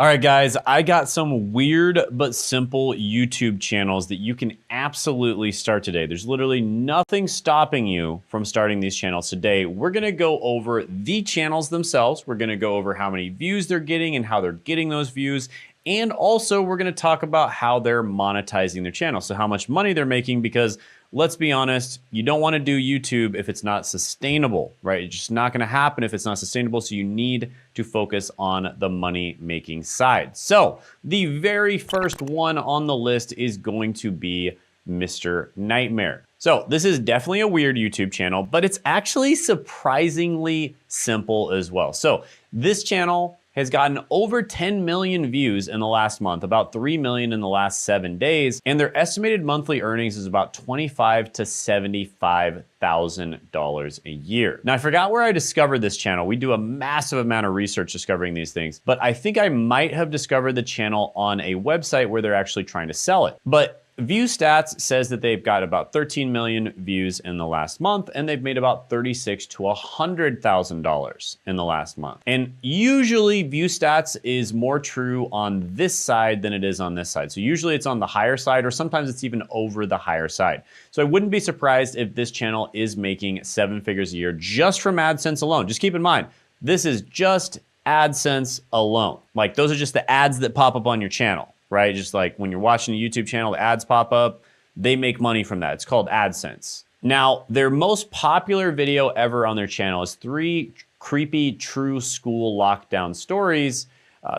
All right, guys, I got some weird but simple YouTube channels that you can absolutely start today. There's literally nothing stopping you from starting these channels today. We're gonna go over the channels themselves. We're gonna go over how many views they're getting and how they're getting those views. And also we're gonna talk about how they're monetizing their channel. So how much money they're making, because let's be honest, you don't want to do YouTube if it's not sustainable, right? It's just not going to happen if it's not sustainable. So you need to focus on the money making side. So the very first one on the list is going to be Mr. Nightmare. So this is definitely a weird YouTube channel, but it's actually surprisingly simple as well. So this channel has gotten over 10 million views in the last month, about 3 million in the last 7 days, and their estimated monthly earnings is about $25,000 to $75,000 a year. Now, I forgot where I discovered this channel. We do a massive amount of research discovering these things, but I think I might have discovered the channel on a website where they're actually trying to sell it. But View Stats says that they've got about 13 million views in the last month, and they've made about $36,000 to $100,000 in the last month. And usually View Stats is more true on this side than it is on this side. So usually it's on the higher side, or sometimes it's even over the higher side. So I wouldn't be surprised if this channel is making 7 figures a year just from AdSense alone. Just keep in mind, this is just AdSense alone. Like, those are just the ads that pop up on your channel, right? Just like when you're watching a YouTube channel, the ads pop up, they make money from that. It's called AdSense. Now, their most popular video ever on their channel is 3 creepy true school lockdown stories.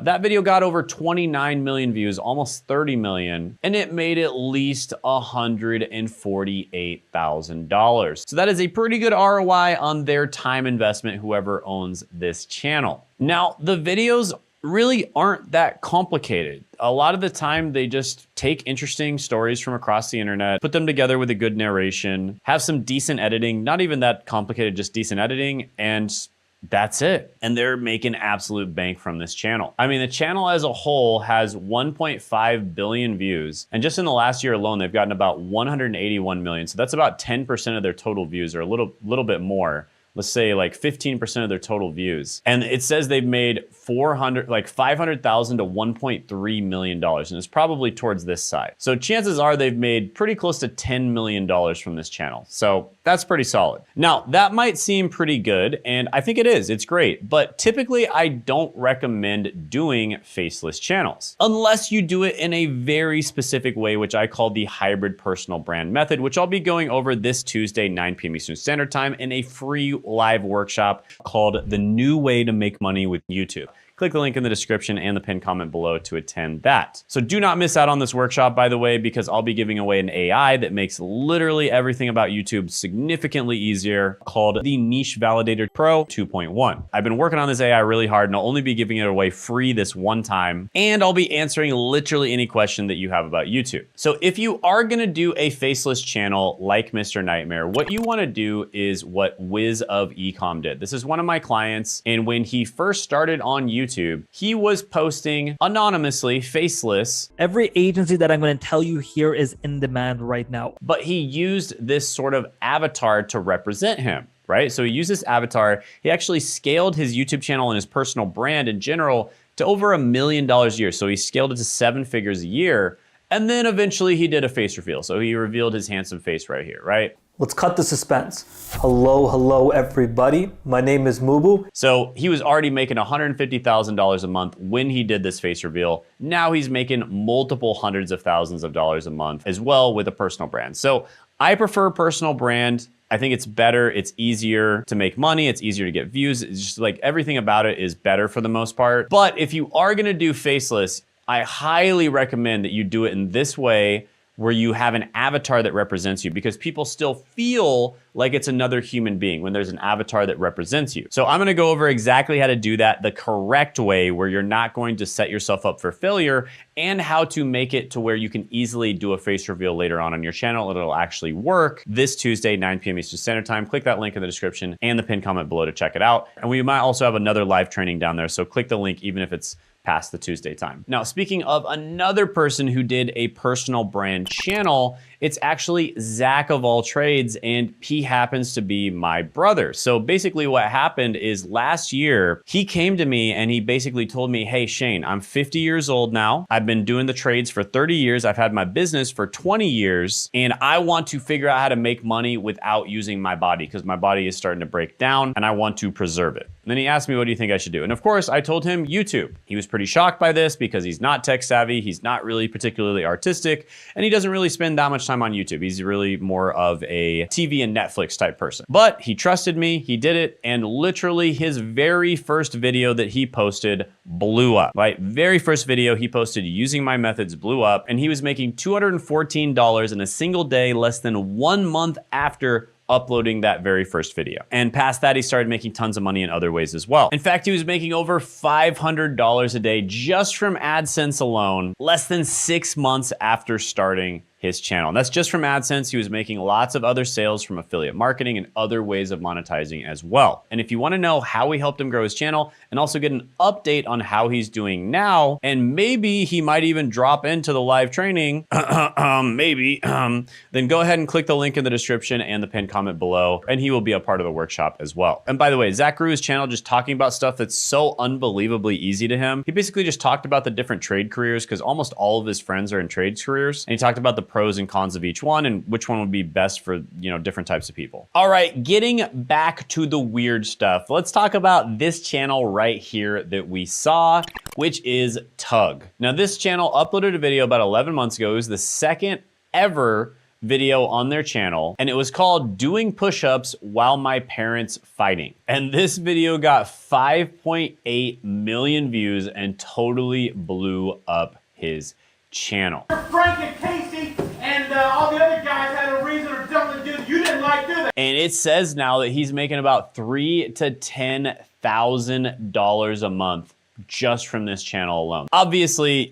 That video got over 29 million views, almost 30 million, and it made at least $148,000. So that is a pretty good ROI on their time investment, whoever owns this channel. Now, the videos really aren't that complicated. A lot of the time, they just take interesting stories from across the internet, put them together with a good narration, have some decent editing, not even that complicated, just decent editing, and that's it. And they're making absolute bank from this channel. I mean, the channel as a whole has 1.5 billion views. And just in the last year alone, they've gotten about 181 million. So that's about 10% of their total views, or a little bit more. Let's say like 15% of their total views. And it says they've made $500,000 to $1.3 million. And it's probably towards this side. So chances are they've made pretty close to $10 million from this channel. So that's pretty solid. Now, that might seem pretty good, and I think it is, it's great. But typically I don't recommend doing faceless channels unless you do it in a very specific way, which I call the hybrid personal brand method, which I'll be going over this Tuesday, 9 p.m. Eastern Standard Time, in a free live workshop called The New Way to Make Money with YouTube. Click the link in the description and the pinned comment below to attend that. So do not miss out on this workshop, by the way, because I'll be giving away an AI that makes literally everything about YouTube significantly easier, called the Niche Validator Pro 2.1. I've been working on this AI really hard, and I'll only be giving it away free this one time, and I'll be answering literally any question that you have about YouTube. So if you are gonna do a faceless channel like Mr. Nightmare, what you wanna do is what Wiz of Ecom did. This is one of my clients, and when he first started on YouTube, he was posting anonymously, faceless. Every agency that I'm going to tell you here is in demand right now. But he used this sort of avatar to represent him, right? So he used this avatar. He actually scaled his YouTube channel and his personal brand in general to over $1 million a year. So he scaled it to 7 figures a year. And then eventually he did a face reveal. So he revealed his handsome face right here, right? Let's cut the suspense. Hello, everybody. My name is Mubu. So he was already making $150,000 a month when he did this face reveal. Now he's making multiple hundreds of thousands of dollars a month as well with a personal brand. So I prefer personal brand. I think it's better. It's easier to make money. It's easier to get views. It's just like everything about it is better for the most part. But if you are gonna do faceless, I highly recommend that you do it in this way, where you have an avatar that represents you, because people still feel like it's another human being when there's an avatar that represents you. So I'm gonna go over exactly how to do that the correct way, where you're not going to set yourself up for failure, and how to make it to where you can easily do a face reveal later on your channel. It'll actually work this Tuesday, 9 p.m. Eastern Standard Time. Click that link in the description and the pinned comment below to check it out. And we might also have another live training down there, so click the link even if it's past the Tuesday time. Now, speaking of another person who did a personal brand channel It's actually Zach of all trades, and he happens to be my brother. So basically what happened is last year, he came to me and he basically told me, hey, Shane, I'm 50 years old now. I've been doing the trades for 30 years. I've had my business for 20 years, and I want to figure out how to make money without using my body because my body is starting to break down and I want to preserve it. And then he asked me, what do you think I should do? And of course, I told him YouTube. He was pretty shocked by this because he's not tech savvy. He's not really particularly artistic, and he doesn't really spend that much time on YouTube. He's really more of a TV and Netflix type person. But he trusted me, he did it, and literally his very first video that he posted blew up, right? Very first video he posted using my methods blew up, and he was making $214 in a single day, less than 1 month after uploading that very first video. And past that, he started making tons of money in other ways as well. In fact, he was making over $500 a day just from AdSense alone, less than 6 months after starting his channel. And that's just from AdSense. He was making lots of other sales from affiliate marketing and other ways of monetizing as well. And if you want to know how we helped him grow his channel and also get an update on how he's doing now, and maybe he might even drop into the live training, then go ahead and click the link in the description and the pinned comment below, and he will be a part of the workshop as well. And by the way, Zach grew his channel just talking about stuff that's so unbelievably easy to him. He basically just talked about the different trade careers because almost all of his friends are in trade careers. And he talked about the pros and cons of each one and which one would be best for, different types of people. All right, getting back to the weird stuff. Let's talk about this channel right here that we saw, which is Tug. Now, this channel uploaded a video about 11 months ago. It was the second ever video on their channel, and it was called Doing Push-Ups While My Parents Fighting. And this video got 5.8 million views and totally blew up his channel. Frank and Casey and all the other guys had a reason or something to do you didn't like do that. And it says now that he's making about $3,000 to $10,000 a month just from this channel alone. Obviously,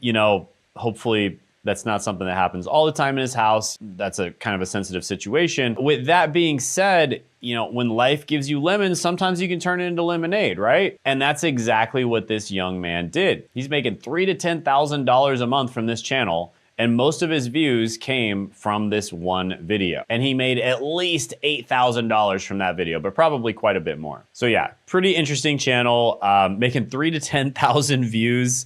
hopefully that's not something that happens all the time in his house. That's a kind of a sensitive situation. With that being said, when life gives you lemons, sometimes you can turn it into lemonade, right? And that's exactly what this young man did. He's making $3,000 to $10,000 a month from this channel, and most of his views came from this one video. And he made at least $8,000 from that video, but probably quite a bit more. So yeah, pretty interesting channel, making 3,000 to 10,000 views.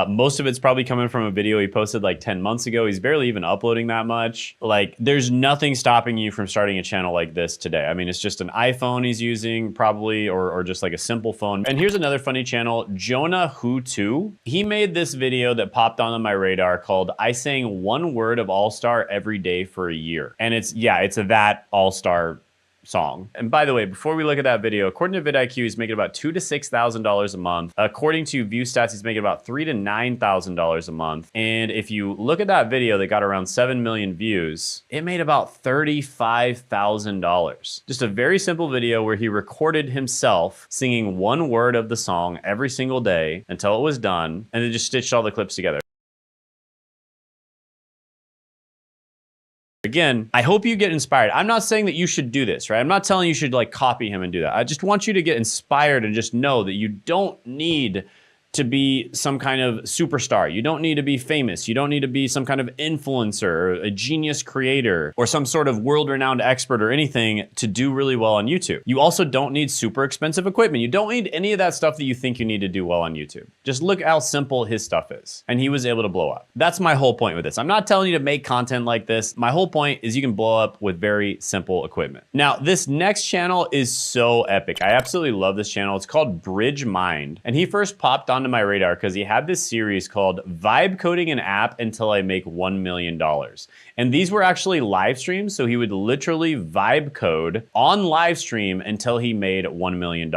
Most of it's probably coming from a video he posted like 10 months ago. He's barely even uploading that much. Like, there's nothing stopping you from starting a channel like this today. I mean, it's just an iPhone he's using probably, or just like a simple phone. And here's another funny channel, Jonah Who 2. He made this video that popped onto my radar called I Sang One Word of All-Star Every Day for a Year. And it's a that All-Star song. And by the way, before we look at that video, according to vidIQ, he's making about $2,000 to $6,000 a month. According to View Stats, he's making about $3,000 to $9,000 a month. And if you look at that video that got around 7 million views, it made about $35,000. Just a very simple video where he recorded himself singing one word of the song every single day until it was done, and then just stitched all the clips together. Again, I hope you get inspired. I'm not saying that you should do this, right? I'm not telling you should like copy him and do that. I just want you to get inspired and just know that you don't need to be some kind of superstar. You don't need to be famous. You don't need to be some kind of influencer or a genius creator or some sort of world-renowned expert or anything to do really well on YouTube. You also don't need super expensive equipment. You don't need any of that stuff that you think you need to do well on YouTube. Just look how simple his stuff is. And he was able to blow up. That's my whole point with this. I'm not telling you to make content like this. My whole point is you can blow up with very simple equipment. Now, this next channel is so epic. I absolutely love this channel. It's called Bridge Mind. And he first popped onto my radar because he had this series called Vibe Coding an App Until I Make $1 Million. And these were actually live streams, so he would literally vibe code on live stream until he made $1 million.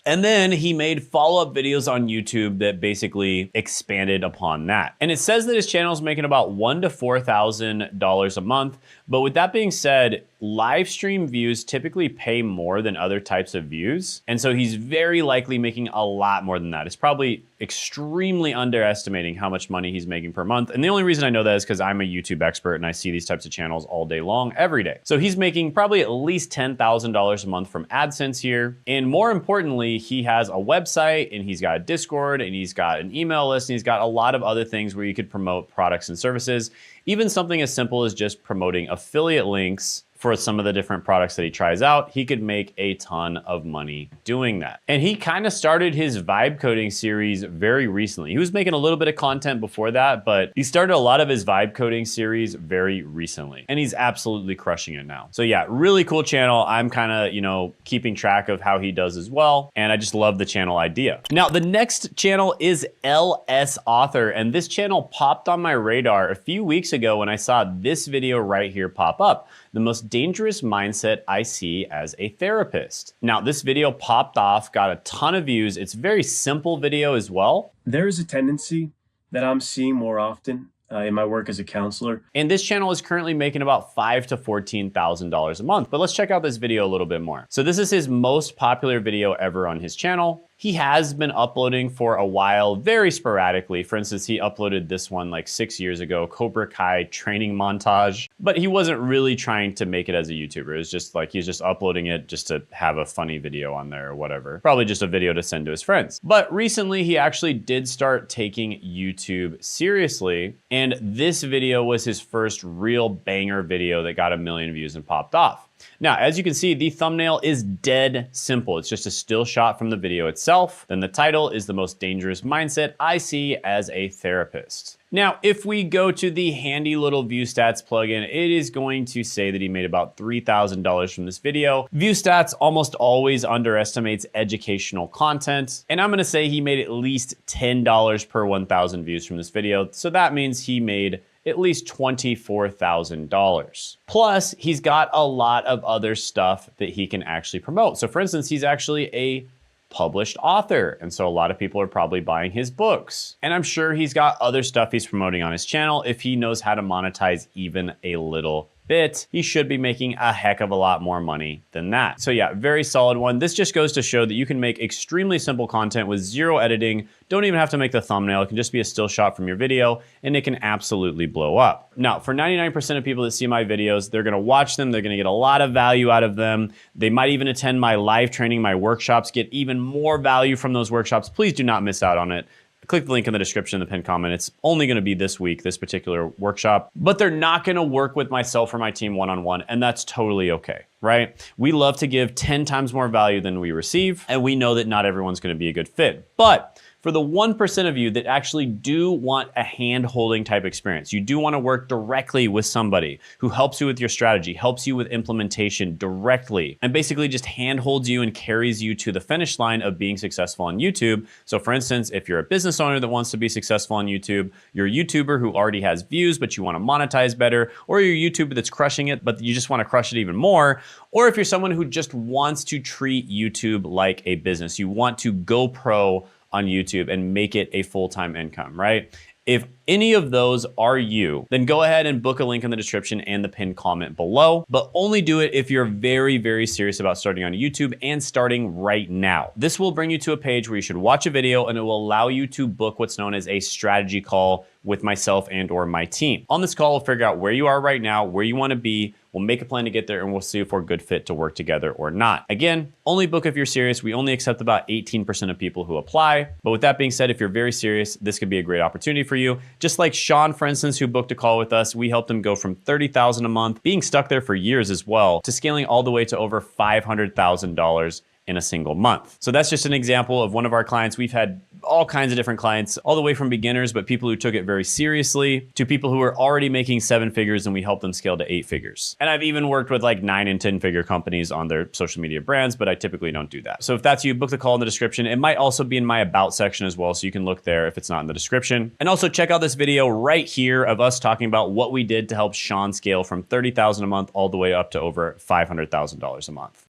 And then he made follow-up videos on YouTube that basically expanded upon that. And it says that his channel is making about $1,000 to $4,000 a month. But with that being said, live stream views typically pay more than other types of views. And so he's very likely making a lot more than that. It's probably extremely underestimating how much money he's making per month. And the only reason I know that is because I'm a YouTube expert and I see these types of channels all day long, every day. So he's making probably at least $10,000 a month from AdSense here. And more importantly, he has a website and he's got a Discord and he's got an email list and he's got a lot of other things where you could promote products and services. Even something as simple as just promoting affiliate links for some of the different products that he tries out, he could make a ton of money doing that. And he kind of started his vibe coding series very recently. He was making a little bit of content before that, but he started a lot of his vibe coding series very recently. And he's absolutely crushing it now. So yeah, really cool channel. I'm kind of, you know, keeping track of how he does as well. And I just love the channel idea. Now, the next channel is LS Author. And this channel popped on my radar a few weeks ago when I saw this video right here pop up. The most dangerous mindset I see as a therapist. Now, this video popped off, got a ton of views. It's a very simple video as well. There is a tendency that I'm seeing more often in my work as a counselor. And this channel is currently making about $5,000 to $14,000 a month. But let's check out this video a little bit more. So this is his most popular video ever on his channel. He has been uploading for a while, very sporadically. For instance, he uploaded this one like 6 years ago, Cobra Kai training montage, but he wasn't really trying to make it as a YouTuber. It was just like, he's just uploading it just to have a funny video on there or whatever. Probably just a video to send to his friends. But recently he actually did start taking YouTube seriously. And this video was his first real banger video that got 1 million views and popped off. Now, as you can see, the thumbnail is dead simple. It's just a still shot from the video itself. Then the title is the most dangerous mindset I see as a therapist. Now, if we go to the handy little View Stats plugin, it is going to say that he made about $3,000 from this video. View Stats almost always underestimates educational content. And I'm gonna say he made at least $10 per 1,000 views from this video. So that means he made at least $24,000. Plus, he's got a lot of other stuff that he can actually promote. So for instance, he's actually a published author. And so a lot of people are probably buying his books. And I'm sure he's got other stuff he's promoting on his channel. If he knows how to monetize even a little bit, he should be making a heck of a lot more money than that. So yeah, very solid one. This just goes to show that you can make extremely simple content with zero editing. Don't even have to make the thumbnail. It can just be a still shot from your video and it can absolutely blow up. Now, for 99% of people that see my videos, they're gonna watch them. They're gonna get a lot of value out of them. They might even attend my live training, my workshops, get even more value from those workshops. Please do not miss out on it. Click the link in the description in the pinned comment. It's only gonna be this week, this particular workshop, but they're not gonna work with myself or my team one-on-one, and that's totally okay, right? We love to give 10 times more value than we receive, and we know that not everyone's gonna be a good fit. But for the 1% of you that actually do want a hand-holding type experience, you do want to work directly with somebody who helps you with your strategy, helps you with implementation directly, and basically just hand-holds you and carries you to the finish line of being successful on YouTube. So for instance, if you're a business owner that wants to be successful on YouTube, you're a YouTuber who already has views, but you want to monetize better, or you're a YouTuber that's crushing it, but you just want to crush it even more, or if you're someone who just wants to treat YouTube like a business, you want to go pro on YouTube and make it a full-time income, right? If any of those are you, then go ahead and book a link in the description and the pinned comment below, but only do it if you're very, very serious about starting on YouTube and starting right now. This will bring you to a page where you should watch a video and it will allow you to book what's known as a strategy call with myself and or my team. On this call, we'll figure out where you are right now, where you wanna be, we'll make a plan to get there, and we'll see if we're a good fit to work together or not. Again, only book if you're serious. We only accept about 18% of people who apply. But with that being said, if you're very serious, this could be a great opportunity for you. Just like Sean, for instance, who booked a call with us, we helped him go from $30,000 a month, being stuck there for years as well, to scaling all the way to over $500,000 in a single month. So that's just an example of one of our clients. We've had all kinds of different clients, all the way from beginners, but people who took it very seriously, to people who are already making 7 figures and we help them scale to 8 figures. And I've even worked with like 9 and 10 figure companies on their social media brands, but I typically don't do that. So if that's you, book the call in the description. It might also be in my about section as well, so you can look there if it's not in the description. And also check out this video right here of us talking about what we did to help Sean scale from $30,000 a month all the way up to over $500,000 a month.